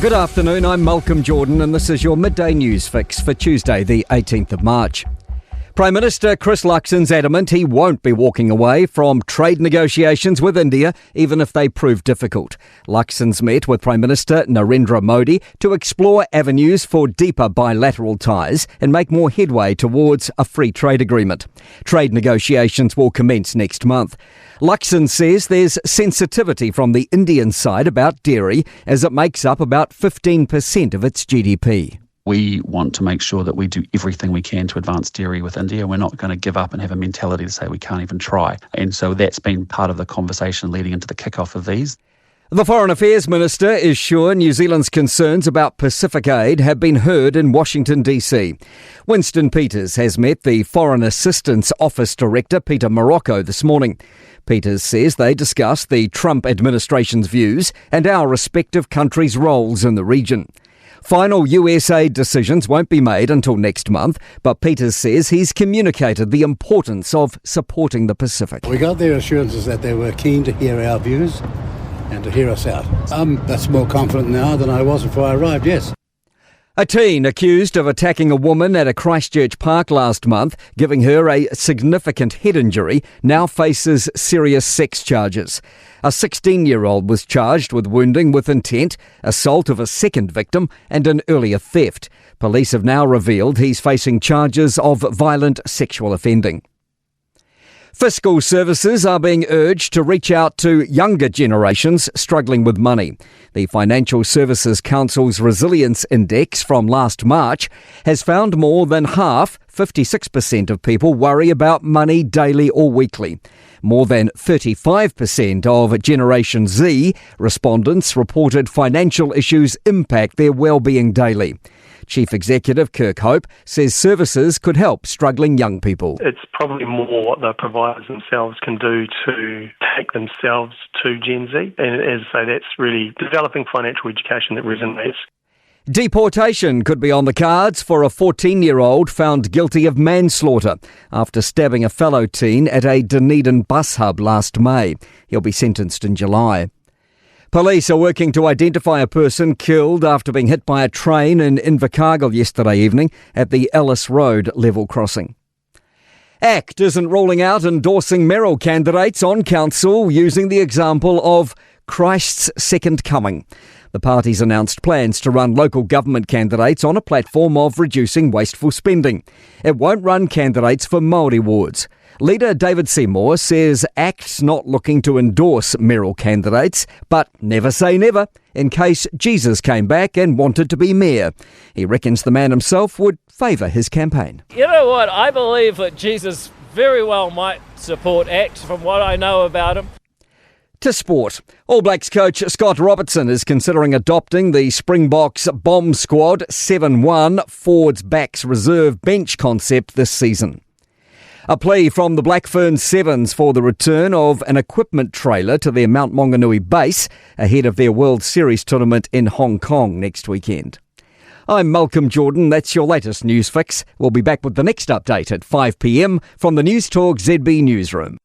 Good afternoon, I'm Malcolm Jordan and this is your midday news fix for Tuesday the 18th of March. Prime Minister Chris Luxon's adamant he won't be walking away from trade negotiations with India, even if they prove difficult. Luxon's met with Prime Minister Narendra Modi to explore avenues for deeper bilateral ties and make more headway towards a free trade agreement. Trade negotiations will commence next month. Luxon says there's sensitivity from the Indian side about dairy, as it makes up about 15% of its GDP. We want to make sure that we do everything we can to advance dairy with India. We're not going to give up and have a mentality to say we can't even try. And so that's been part of the conversation leading into the kick-off of these. The Foreign Affairs Minister is sure New Zealand's concerns about Pacific aid have been heard in Washington, D.C. Winston Peters has met the Foreign Assistance Office Director, Peter Morocco, this morning. Peters says they discussed the Trump administration's views and our respective countries' roles in the region. Final US aid decisions won't be made until next month, but Peters says he's communicated the importance of supporting the Pacific. We got their assurances that they were keen to hear our views and to hear us out. I'm that's more confident now than I was before I arrived, yes. A teen accused of attacking a woman at a Christchurch park last month, giving her a significant head injury, now faces serious sex charges. A 16-year-old was charged with wounding with intent, assault of a second victim and an earlier theft. Police have now revealed he's facing charges of violent sexual offending. Fiscal services are being urged to reach out to younger generations struggling with money. The Financial Services Council's Resilience Index from last March has found more than half, 56% of people worry about money daily or weekly. More than 35% of Generation Z respondents reported financial issues impact their well-being daily. Chief Executive Kirk Hope says services could help struggling young people. It's probably more what the providers themselves can do to take themselves to Gen Z. And as I say, that's really developing financial education that resonates. Deportation could be on the cards for a 14-year-old found guilty of manslaughter after stabbing a fellow teen at a Dunedin bus hub last May. He'll be sentenced in July. Police are working to identify a person killed after being hit by a train in Invercargill yesterday evening at the Ellis Road level crossing. ACT isn't ruling out endorsing mayoral candidates on council using the example of Christ's second coming. The party's announced plans to run local government candidates on a platform of reducing wasteful spending. It won't run candidates for Māori wards. Leader David Seymour says ACT's not looking to endorse mayoral candidates, but never say never, in case Jesus came back and wanted to be mayor. He reckons the man himself would favour his campaign. You know what, I believe that Jesus very well might support ACT from what I know about him. To sport. All Blacks coach Scott Robertson is considering adopting the Springboks bomb squad 7-1 forwards backs reserve bench concept this season. A plea from the Black Ferns Sevens for the return of an equipment trailer to their Mount Maunganui base ahead of their World Series tournament in Hong Kong next weekend. I'm Malcolm Jordan. That's your latest news fix. We'll be back with the next update at 5 p.m. from the Newstalk ZB newsroom.